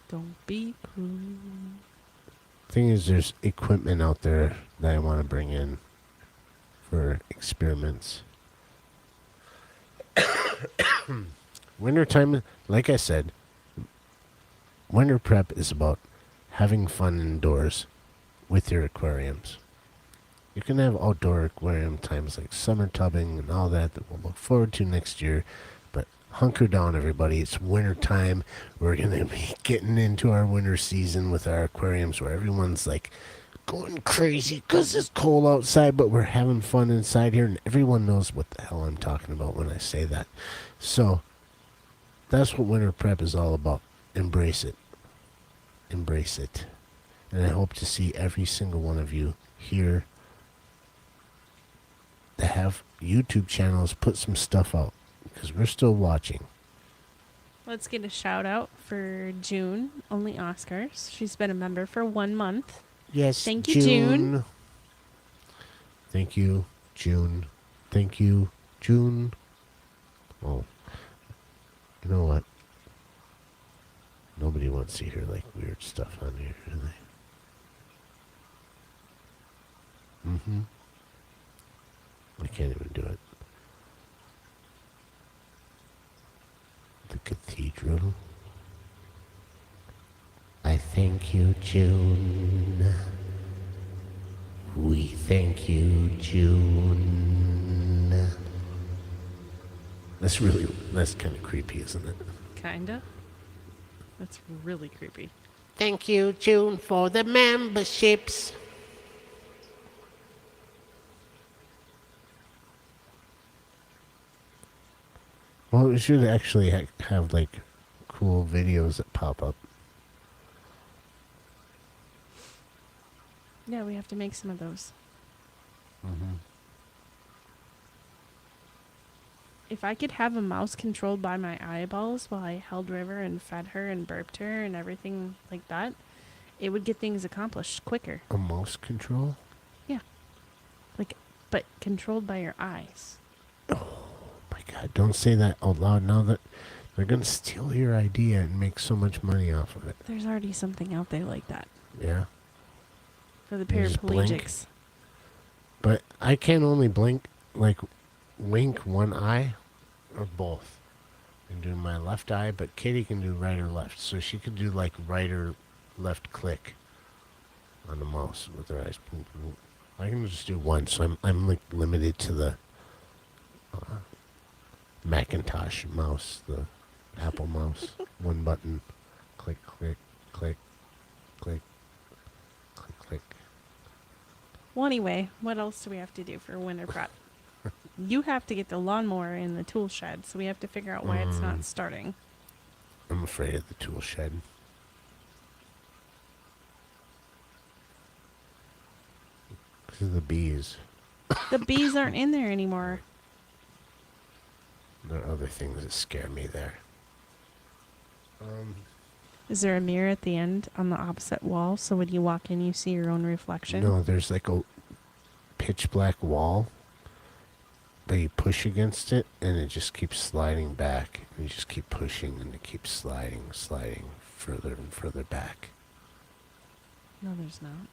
[SPEAKER 2] Don't be cruel.
[SPEAKER 1] Thing is, there's equipment out there that I want to bring in for experiments. Wintertime, like I said, winter prep is about having fun indoors with your aquariums. You can have outdoor aquarium times like summer tubbing and all that that we'll look forward to next year. But hunker down, everybody. It's winter time. We're going to be getting into our winter season with our aquariums where everyone's like going crazy because it's cold outside, but we're having fun inside here. And everyone knows what the hell I'm talking about when I say that. So that's what winter prep is all about. Embrace it. Embrace it. And I hope to see every single one of you here that have YouTube channels put some stuff out because we're still watching.
[SPEAKER 2] Let's get a shout out for June, Only Oscars. She's been a member for 1 month.
[SPEAKER 1] Yes,
[SPEAKER 2] Thank you, June.
[SPEAKER 1] Thank you, June. Thank you, June. Oh, you know what? Nobody wants to hear like weird stuff on here, do they? I can't even do it. The cathedral. I thank you, June. We thank you, June. That's kind of creepy, isn't it?
[SPEAKER 2] Kinda. That's really creepy.
[SPEAKER 1] Thank you, June, for the memberships. Well, we should actually have like cool videos that pop up.
[SPEAKER 2] Yeah, we have to make some of those.
[SPEAKER 1] Mm-hmm.
[SPEAKER 2] If I could have a mouse controlled by my eyeballs while I held River and fed her and burped her and everything like that, it would get things accomplished quicker.
[SPEAKER 1] A mouse control?
[SPEAKER 2] Yeah. Like, but controlled by your eyes.
[SPEAKER 1] Oh my God! Don't say that out loud. Now that they're gonna steal your idea and make so much money off of it.
[SPEAKER 2] There's already something out there like that
[SPEAKER 1] Yeah.
[SPEAKER 2] for the
[SPEAKER 1] You just blink.
[SPEAKER 2] paraplegics.
[SPEAKER 1] But I can only blink, like, wink one eye or both. I can do my left eye, but Katie can do right or left. So she could do, like, right or left click on the mouse with her eyes. I can just do one, so I'm like, limited to the Macintosh mouse, the Apple mouse. One button. Click, click, click, click, click, click.
[SPEAKER 2] Well, anyway, what else do we have to do for winter prep? You have to get the lawnmower in the tool shed, so we have to figure out why it's not starting.
[SPEAKER 1] I'm afraid of the tool shed. Because of the bees.
[SPEAKER 2] The bees aren't in there anymore.
[SPEAKER 1] There are other things that scare me there.
[SPEAKER 2] Is there a mirror at the end on the opposite wall, so when you walk in, you see your own reflection?
[SPEAKER 1] No, there's like a pitch black wall, but you push against it, and it just keeps sliding back. And you just keep pushing, and it keeps sliding further and further back.
[SPEAKER 2] No, there's not.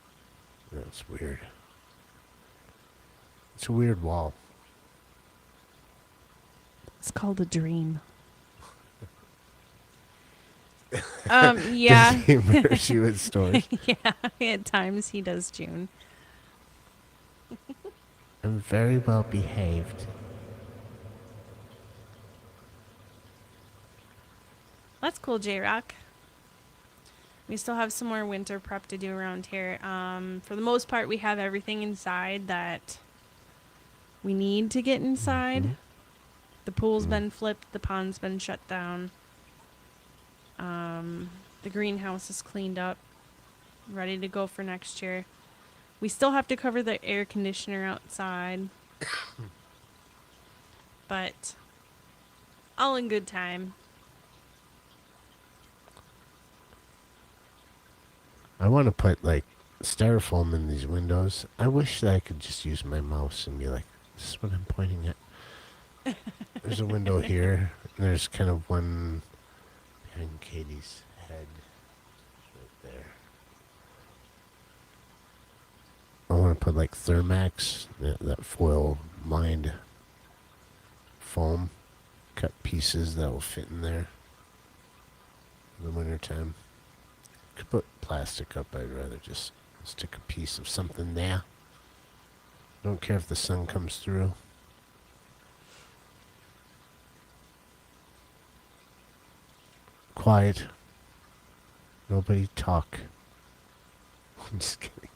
[SPEAKER 1] That's weird. It's a weird wall.
[SPEAKER 2] It's called a dream. Yeah.
[SPEAKER 1] Does he immerse you in stories?
[SPEAKER 2] Yeah, at times he does, June.
[SPEAKER 1] I'm very well behaved.
[SPEAKER 2] That's cool, J-Rock. We still have some more winter prep to do around here. For the most part, we have everything inside that we need to get inside.
[SPEAKER 1] Mhm.
[SPEAKER 2] The pool's been flipped. The pond's been shut down. The greenhouse is cleaned up. Ready to go for next year. We still have to cover the air conditioner outside. But all in good time.
[SPEAKER 1] I want to put like styrofoam in these windows. I wish that I could just use my mouse and be like, this is what I'm pointing at. There's a window here. And there's kind of one behind Katie's head. Right there. I want to put like Thermax, that foil lined foam, cut pieces that will fit in there in the wintertime. Could put plastic up. I'd rather just stick a piece of something there. Don't care if the sun comes through. Quiet. Nobody talk. I'm just kidding.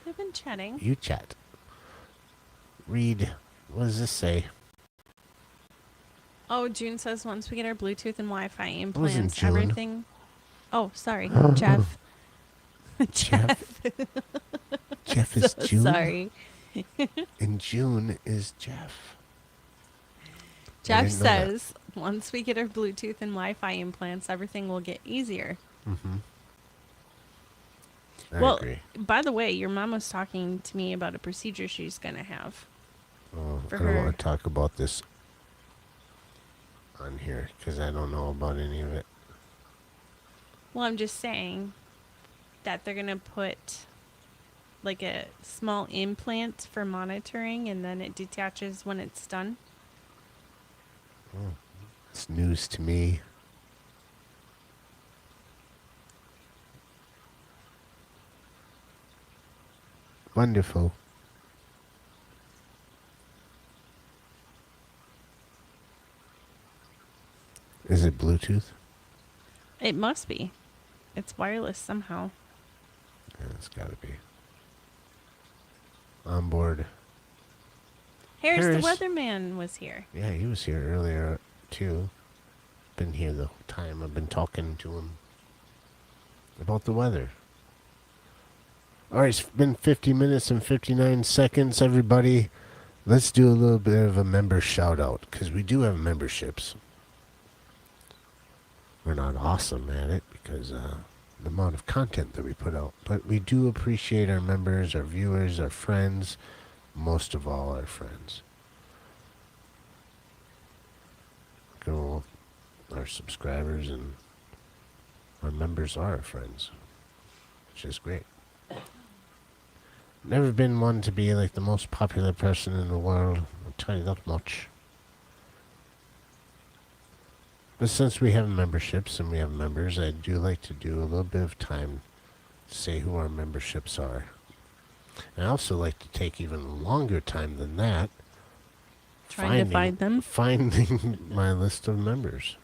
[SPEAKER 2] We've been chatting.
[SPEAKER 1] You chat. Read. What does this say?
[SPEAKER 2] Oh, June says once we get our Bluetooth and Wi-Fi
[SPEAKER 1] wasn't
[SPEAKER 2] implants,
[SPEAKER 1] June.
[SPEAKER 2] everything. Oh, sorry, Jeff.
[SPEAKER 1] Jeff. Jeff is
[SPEAKER 2] So
[SPEAKER 1] June.
[SPEAKER 2] sorry.
[SPEAKER 1] And June is Jeff.
[SPEAKER 2] Jeff
[SPEAKER 1] didn't know that.
[SPEAKER 2] says once we get our Bluetooth and Wi-Fi implants, everything will get easier.
[SPEAKER 1] Mm-hmm. I
[SPEAKER 2] Well,
[SPEAKER 1] agree.
[SPEAKER 2] by the way, your mom was talking to me about a procedure she's going to have.
[SPEAKER 1] Oh,
[SPEAKER 2] for
[SPEAKER 1] I don't
[SPEAKER 2] her.
[SPEAKER 1] want to talk about this on here because I don't know about any of it.
[SPEAKER 2] Well, I'm just saying that they're going to put like a small implant for monitoring and then it detaches when it's done.
[SPEAKER 1] It's news to me. Wonderful. Is it Bluetooth?
[SPEAKER 2] It must be. It's wireless somehow.
[SPEAKER 1] Yeah, it's got to be. On board.
[SPEAKER 2] Harris
[SPEAKER 1] Harris.
[SPEAKER 2] the weatherman was here.
[SPEAKER 1] Yeah, he was here earlier too. Been here the whole time. I've been talking to him about the weather. All right, it's been 50 minutes and 59 seconds, everybody. Let's do a little bit of a member shout out because we do have memberships. We're not awesome at it because the amount of content that we put out, but we do appreciate our members, our viewers, our friends, most of all our friends. Go, our subscribers and our members are our friends, which is great. Never been one to be like the most popular person in the world, I'll tell you that much. But since we have memberships and we have members, I do like to do a little bit of time to say who our memberships are. And I also like to take even longer time than that
[SPEAKER 2] Trying to find them?
[SPEAKER 1] finding my list of members.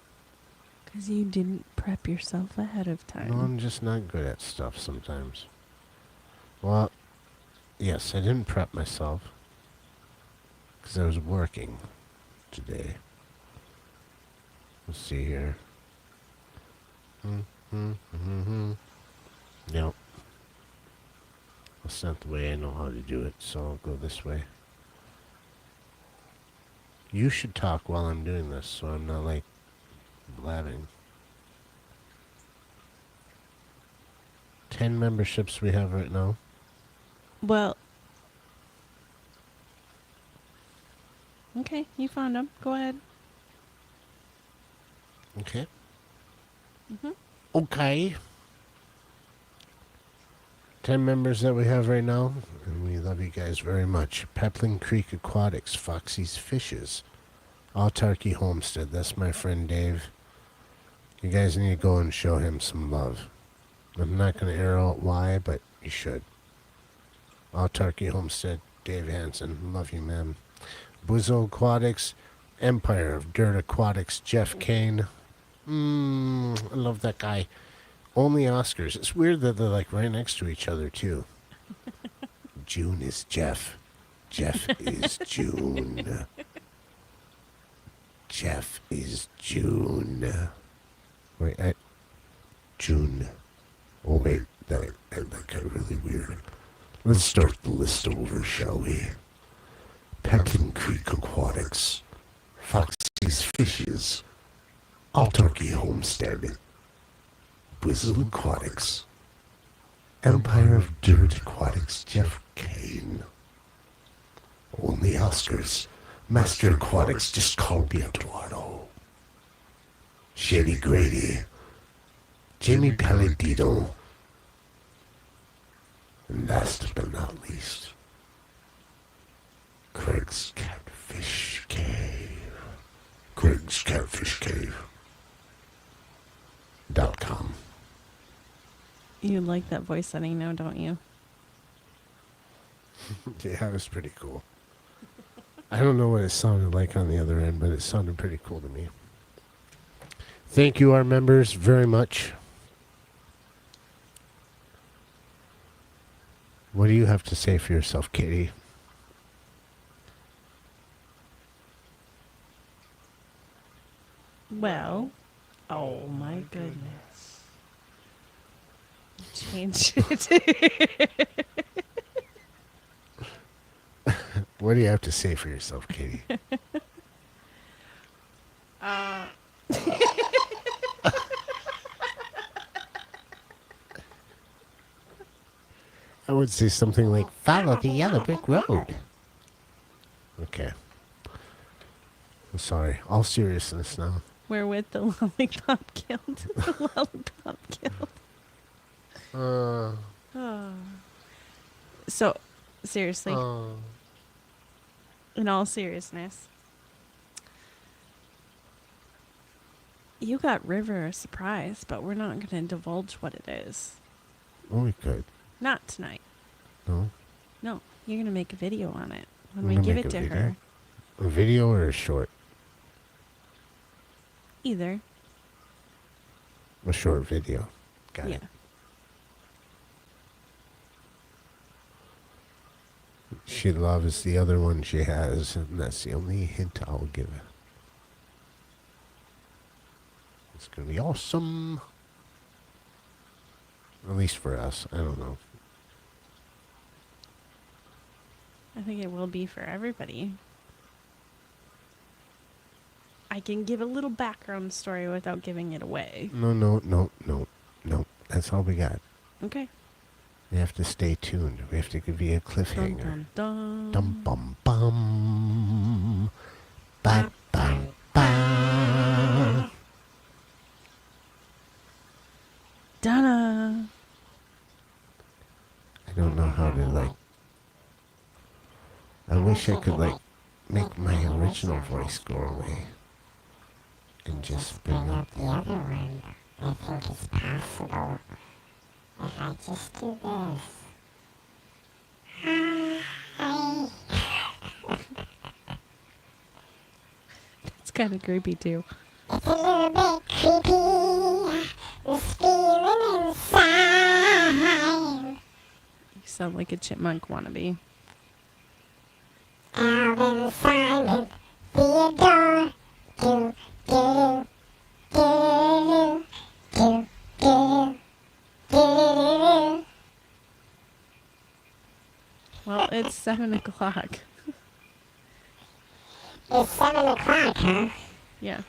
[SPEAKER 2] Because you didn't prep yourself ahead of time.
[SPEAKER 1] No, I'm just not good at stuff sometimes. Well, yes, I didn't prep myself because I was working today. Let's see here. Yep. That's not the way I know how to do it, so I'll go this way. You should talk while I'm doing this, so I'm not like blabbing. 10 memberships we have right now.
[SPEAKER 2] Well, okay, you found them. Go ahead.
[SPEAKER 1] Okay.
[SPEAKER 2] Mhm.
[SPEAKER 1] Okay. 10 members that we have right now, and we love you guys very much. Peplin Creek Aquatics, Foxy's Fishes, Autarky Homestead, that's my friend Dave. You guys need to go and show him some love. I'm not going to arrow out why, but you should. Autarky Homestead, Dave Hansen, love you, man. Buzo Aquatics, Empire of Dirt Aquatics, Jeff Kane. I love that guy. Only Oscars. It's weird that they're like right next to each other too. June is Jeff. Jeff is June. Jeff is June. Wait, June. Oh wait, that got really weird. Let's start the list over, shall we? Peplin Creek Aquatics, Foxy's Fishes, Autarky Homestead, Whistle Aquatics, Empire of Dirt Aquatics, Jeff Kane. Only Oscars, Master Aquatics, just call me Eduardo. Shady Grady, Jimmy Palladino, and last but not least, Craig's Catfish Cave. Craig's Catfish Cave.com.
[SPEAKER 2] You like that voice setting now, don't you?
[SPEAKER 1] Yeah, it was pretty cool. I don't know what it sounded like on the other end, but it sounded pretty cool to me. Thank you, our members, very much. What do you have to say for yourself, Katie?
[SPEAKER 2] Well, oh my goodness. Change it.
[SPEAKER 1] What do you have to say for yourself, Katie? I would say something like, follow the yellow brick road. Okay. I'm sorry. All seriousness now.
[SPEAKER 2] Wherewith the lollipop killed. The lollipop killed. So, seriously, in all seriousness, you got River a surprise, but we're not going to divulge what it is.
[SPEAKER 1] Oh, we could.
[SPEAKER 2] Not tonight.
[SPEAKER 1] No?
[SPEAKER 2] No, you're going to make a video on it when
[SPEAKER 1] We're
[SPEAKER 2] we
[SPEAKER 1] gonna
[SPEAKER 2] give
[SPEAKER 1] make
[SPEAKER 2] it
[SPEAKER 1] a
[SPEAKER 2] to
[SPEAKER 1] video?
[SPEAKER 2] her.
[SPEAKER 1] A video or a short?
[SPEAKER 2] Either.
[SPEAKER 1] A short video. Got
[SPEAKER 2] Yeah.
[SPEAKER 1] it. She loves the other one she has, and that's the only hint I'll give her. It's going to be awesome. At least for us. I don't know.
[SPEAKER 2] I think it will be for everybody. I can give a little background story without giving it away.
[SPEAKER 1] No. That's all we got.
[SPEAKER 2] Okay.
[SPEAKER 1] We have to stay tuned. We have to give you a
[SPEAKER 2] Dun,
[SPEAKER 1] cliffhanger.
[SPEAKER 2] dun, dun.
[SPEAKER 1] Dum bum bum. Ba bum ba.
[SPEAKER 2] Donna.
[SPEAKER 1] I don't know how to like. I wish I could like make my original voice go away and just bring up the other one.
[SPEAKER 3] I think it's possible if I just do this.
[SPEAKER 2] It's kind of creepy too.
[SPEAKER 3] It's a little bit creepy. This feeling inside.
[SPEAKER 2] You sound like a chipmunk wannabe.
[SPEAKER 3] Alvin, Simon, Theodore, do, do, do, do, do, do.
[SPEAKER 2] Well, it's 7 o'clock.
[SPEAKER 3] It's 7 o'clock, huh?
[SPEAKER 2] Yeah.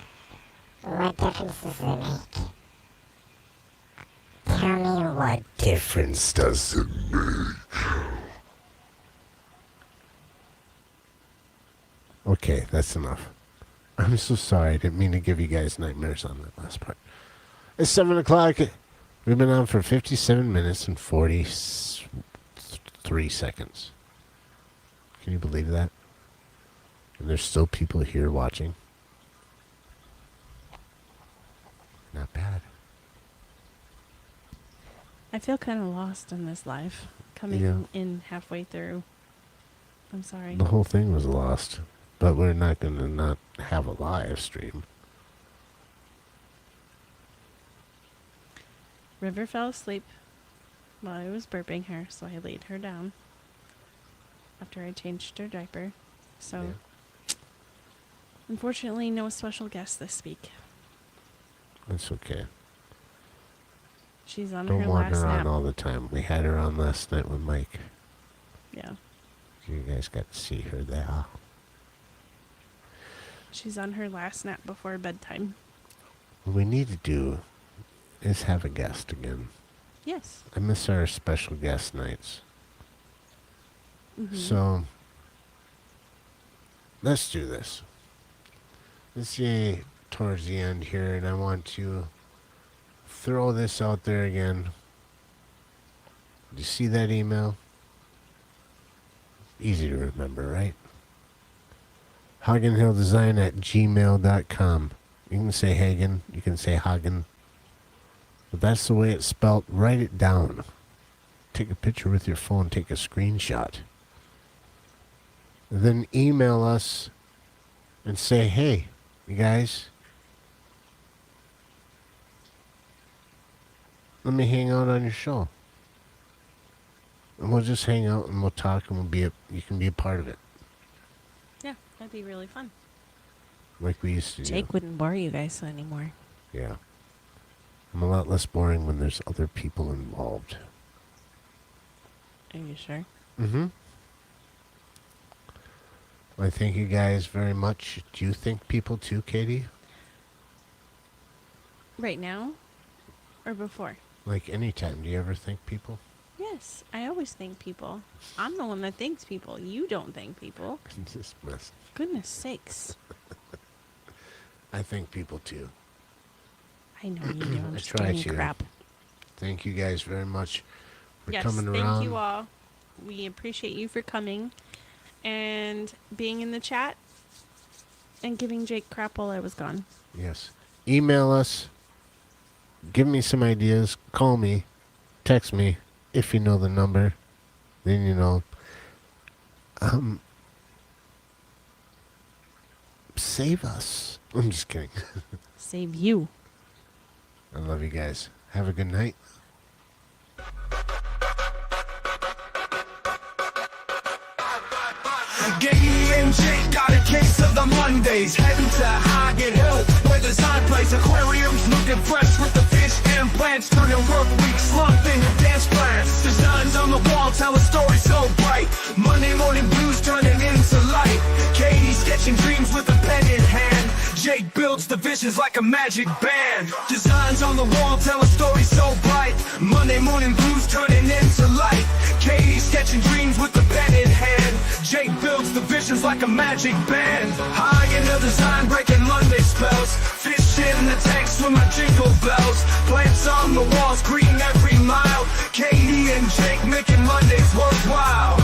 [SPEAKER 3] What difference does it make? Tell me what
[SPEAKER 1] Difference does it make? Okay, that's enough. I'm so sorry. I didn't mean to give you guys nightmares on that last part. It's 7 o'clock. We've been on for 57 minutes and 43 seconds. Can you believe that? And there's still people here watching. Not bad.
[SPEAKER 2] I feel kind of lost in this life. Coming
[SPEAKER 1] Yeah.
[SPEAKER 2] in halfway through. I'm sorry.
[SPEAKER 1] The whole thing was lost. But we're not going to not have a live stream.
[SPEAKER 2] River fell asleep while I was burping her, so I laid her down after I changed her diaper. So,
[SPEAKER 1] Yeah.
[SPEAKER 2] unfortunately, no special guest this week.
[SPEAKER 1] That's okay.
[SPEAKER 2] She's on
[SPEAKER 1] Don't
[SPEAKER 2] her
[SPEAKER 1] want
[SPEAKER 2] last
[SPEAKER 1] her on
[SPEAKER 2] nap.
[SPEAKER 1] all the time. We had her on last night with Mike.
[SPEAKER 2] Yeah.
[SPEAKER 1] You guys got to see her there.
[SPEAKER 2] She's on her last nap before bedtime.
[SPEAKER 1] What we need to do is have a guest again.
[SPEAKER 2] Yes.
[SPEAKER 1] I miss our special guest nights.
[SPEAKER 2] Mhm.
[SPEAKER 1] So, let's do this. Let's see towards the end here, and I want to throw this out there again. Do you see that email? Easy to remember, right? HagenHillDesign@gmail.com. You can say Hagen, you can say Hagen, but that's the way it's spelled. Write it down. Take a picture with your phone, take a screenshot. And then email us and say, hey, you guys, let me hang out on your show. And we'll just hang out and we'll talk and you can be a part of it.
[SPEAKER 2] Yeah, that'd be really fun.
[SPEAKER 1] Like we used to do.
[SPEAKER 2] Jake wouldn't bore you guys anymore.
[SPEAKER 1] Yeah. I'm a lot less boring when there's other people involved.
[SPEAKER 2] Are you sure?
[SPEAKER 1] Mm-hmm. Well, I thank you guys very much. Do you think people too, Katie?
[SPEAKER 2] Right now? Or before?
[SPEAKER 1] Like anytime. Do you ever think people?
[SPEAKER 2] Yes, I always thank people. I'm the one that thanks people. You don't thank people.
[SPEAKER 1] Just mess.
[SPEAKER 2] Goodness sakes.
[SPEAKER 1] I thank people too.
[SPEAKER 2] I know you do. I'm
[SPEAKER 1] I
[SPEAKER 2] just
[SPEAKER 1] try
[SPEAKER 2] giving you
[SPEAKER 1] to.
[SPEAKER 2] crap.
[SPEAKER 1] Thank you guys very much for
[SPEAKER 2] Yes,
[SPEAKER 1] coming
[SPEAKER 2] thank
[SPEAKER 1] around.
[SPEAKER 2] you all. We appreciate you for coming and being in the chat and giving Jake crap while I was gone.
[SPEAKER 1] Yes. Email us. Give me some ideas. Call me. Text me. If you know the number, then you know. Save us. I'm just kidding.
[SPEAKER 2] Save you.
[SPEAKER 1] I love you guys. Have a good night.
[SPEAKER 4] Gay and Jake got a case of the Mondays. Heading to Hagen Hill, where the sign plays aquariums looking and fresh with the fish and plants, turning work weeks slumped into dance plans. Designs on the wall tell a story so bright. Monday morning blues turning into light. Katie sketching dreams with a pen in hand. Jake builds the visions like a magic band. Designs on the wall tell a story so bright. Monday morning blues turning into light. Katie sketching dreams with a pen in hand. Jake builds the visions like a magic band. High into the sign, breaking Monday spells. Fish in the tanks with my jingle bells. Plants on the walls, greeting every mile. Katie and Jake making Mondays worthwhile.